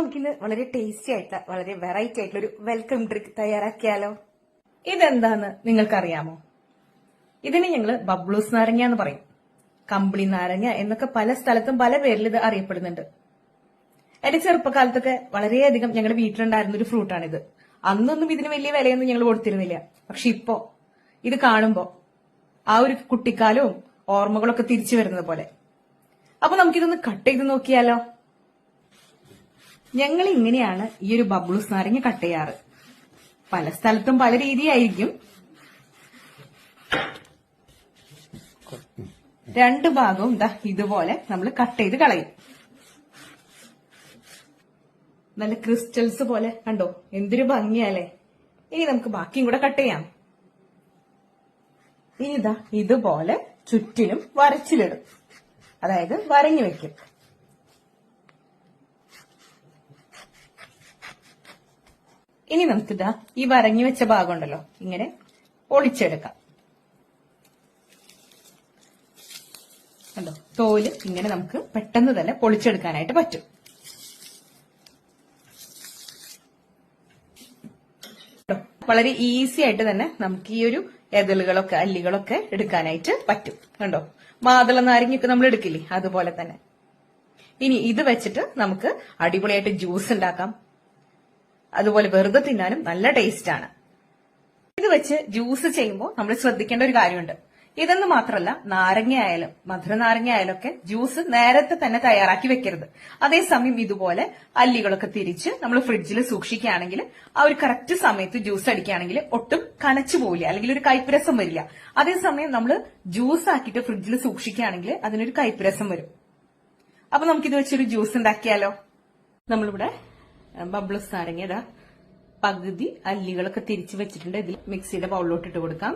നമുക്കിന്ന് വളരെ ടേസ്റ്റി ആയിട്ടുള്ള വളരെ വെറൈറ്റി ആയിട്ടുള്ള ഒരു വെൽക്കം ഡ്രിങ്ക് തയ്യാറാക്കിയാലോ? ഇതെന്താന്ന് നിങ്ങൾക്കറിയാമോ? ഇതിന് ഞങ്ങള് ബബ്ലൂസ് നാരങ്ങ എന്ന് പറയും. കമ്പിളി നാരങ്ങ എന്നൊക്കെ പല സ്ഥലത്തും പല പേരിൽ ഇത് അറിയപ്പെടുന്നുണ്ട്. എന്റെ ചെറുപ്പകാലത്തൊക്കെ വളരെയധികം ഞങ്ങളുടെ വീട്ടിലുണ്ടായിരുന്ന ഒരു ഫ്രൂട്ടാണിത്. അന്നൊന്നും ഇതിന് വലിയ വിലയൊന്നും ഞങ്ങൾ കൊടുത്തിരുന്നില്ല. പക്ഷെ ഇപ്പോ ഇത് കാണുമ്പോ ആ ഒരു കുട്ടിക്കാലവും ഓർമ്മകളൊക്കെ തിരിച്ചു വരുന്നത് പോലെ. അപ്പൊ നമുക്കിതൊന്ന് കട്ട് ചെയ്ത് നോക്കിയാലോ? ഞങ്ങൾ ഇങ്ങനെയാണ് ഈ ഒരു ബബ്ലൂസ് നാരങ്ങ കട്ട് ചെയ്യാറ്. പല സ്ഥലത്തും പല രീതിയായിരിക്കും. രണ്ട് ഭാഗവും ഇതുപോലെ നമ്മൾ കട്ട് ചെയ്ത് കളയും. നല്ല ക്രിസ്റ്റൽസ് പോലെ കണ്ടോ, എന്തൊരു ഭംഗിയല്ലേ. ഇനി നമുക്ക് ബാക്കിയും കൂടെ കട്ട് ചെയ്യാം. ഇനി ഇതുപോലെ ചുറ്റിലും വരച്ചിലിടും, അതായത് വരഞ്ഞു വെക്കും. ഇനി നമുക്കിതാ ഈ വരഞ്ഞു വെച്ച ഭാഗം ഉണ്ടല്ലോ, ഇങ്ങനെ ഒളിച്ചെടുക്കാം. കണ്ടോ, തോല് ഇങ്ങനെ നമുക്ക് പെട്ടെന്ന് തന്നെ പൊളിച്ചെടുക്കാനായിട്ട് പറ്റും. വളരെ ഈസി ആയിട്ട് തന്നെ നമുക്ക് ഈ ഒരു എതളുകളൊക്കെ അല്ലികളൊക്കെ എടുക്കാനായിട്ട് പറ്റും. കണ്ടോ, മാതള നാരങ്ങയൊക്കെ നമ്മൾ എടുക്കില്ലേ, അതുപോലെ തന്നെ. ഇനി ഇത് വെച്ചിട്ട് നമുക്ക് അടിപൊളിയായിട്ട് ജ്യൂസ് ഉണ്ടാക്കാം. അതുപോലെ വെറുതെ തിന്നാനും നല്ല ടേസ്റ്റ് ആണ്. ഇത് വെച്ച് ജ്യൂസ് ചെയ്യുമ്പോൾ നമ്മൾ ശ്രദ്ധിക്കേണ്ട ഒരു കാര്യമുണ്ട്. ഇതെന്ന് മാത്രമല്ല, നാരങ്ങ ആയാലും മധുര നാരങ്ങ ആയാലും ഒക്കെ ജ്യൂസ് നേരത്തെ തന്നെ തയ്യാറാക്കി വെക്കരുത്. അതേസമയം ഇതുപോലെ അല്ലികളൊക്കെ തിരിച്ച് നമ്മൾ ഫ്രിഡ്ജിൽ സൂക്ഷിക്കുകയാണെങ്കിൽ ആ ഒരു കറക്റ്റ് സമയത്ത് ജ്യൂസ് അടിക്കുകയാണെങ്കിൽ ഒട്ടും കനച്ചു പോവില്ല, അല്ലെങ്കിൽ ഒരു കയ്പരസം വരില്ല. അതേസമയം നമ്മൾ ജ്യൂസ് ആക്കിയിട്ട് ഫ്രിഡ്ജിൽ സൂക്ഷിക്കുകയാണെങ്കിൽ അതിനൊരു കയ്പരസം വരും. അപ്പൊ നമുക്കിത് വെച്ചൊരു ജ്യൂസ് ഉണ്ടാക്കിയാലോ? നമ്മളിവിടെ ബബ്ലൂസ് നാരങ്ങ പകുതി അല്ലികളൊക്കെ തിരിച്ചു വെച്ചിട്ടുണ്ട്. ഇതിൽ മിക്സിയുടെ ബൗളിലോട്ട് ഇട്ട് കൊടുക്കാം.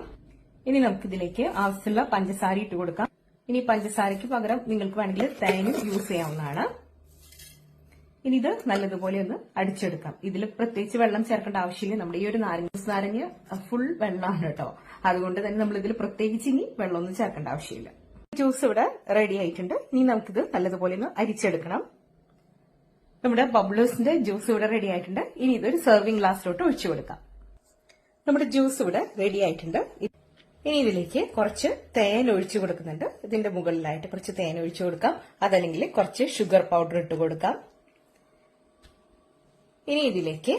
ഇനി നമുക്ക് ഇതിലേക്ക് ആവശ്യമുള്ള പഞ്ചസാര ഇട്ട് കൊടുക്കാം. ഇനി പഞ്ചസാരയ്ക്ക് പകരം നിങ്ങൾക്ക് വേണമെങ്കിൽ തേനും യൂസ് ചെയ്യാവുന്നതാണ്. ഇനി ഇത് നല്ലതുപോലെ ഒന്ന് അടിച്ചെടുക്കാം. ഇതിൽ പ്രത്യേകിച്ച് വെള്ളം ചേർക്കേണ്ട ആവശ്യമില്ല. നമ്മുടെ ഈ ഒരു നാരങ്ങ ഫുൾ വെള്ളമാണ് കേട്ടോ. അതുകൊണ്ട് തന്നെ നമ്മൾ ഇതിൽ പ്രത്യേകിച്ച് ഇനി വെള്ളമൊന്നും ചേർക്കേണ്ട ആവശ്യമില്ല. ജ്യൂസ് ഇവിടെ റെഡി ആയിട്ടുണ്ട്. ഇനി നമുക്കിത് നല്ലതുപോലെ ഒന്ന് അരിച്ചെടുക്കണം. നമ്മുടെ ബബ്ലൂസിന്റെ ജ്യൂസ് ഇവിടെ റെഡി ആയിട്ടുണ്ട്. ഇനി ഇതൊരു സെർവിംഗ് ഗ്ലാസ്സിലോട്ട് ഒഴിച്ചു കൊടുക്കാം. നമ്മുടെ ജ്യൂസ് ഇവിടെ റെഡി ആയിട്ടുണ്ട്. ഇനി ഇതിലേക്ക് കുറച്ച് തേൻ ഒഴിച്ചു കൊടുക്കുന്നുണ്ട്. ഇതിന്റെ മുകളിലായിട്ട് കുറച്ച് തേൻ ഒഴിച്ചു കൊടുക്കാം. അതല്ലെങ്കിൽ കുറച്ച് ഷുഗർ പൗഡർ ഇട്ട് കൊടുക്കാം. ഇനി ഇതിലേക്ക്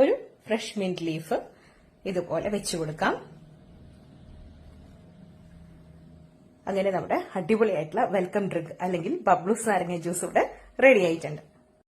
ഒരു ഫ്രഷ് മിന്റ് ലീഫ് ഇതുപോലെ വെച്ചു കൊടുക്കാം. അങ്ങനെ നമ്മുടെ അടിപൊളിയായിട്ടുള്ള വെൽക്കം ഡ്രിങ്ക് അല്ലെങ്കിൽ ബബ്ലൂസ് നാരങ്ങ ജ്യൂസ് ഇവിടെ റെഡി ആയിട്ടുണ്ട്.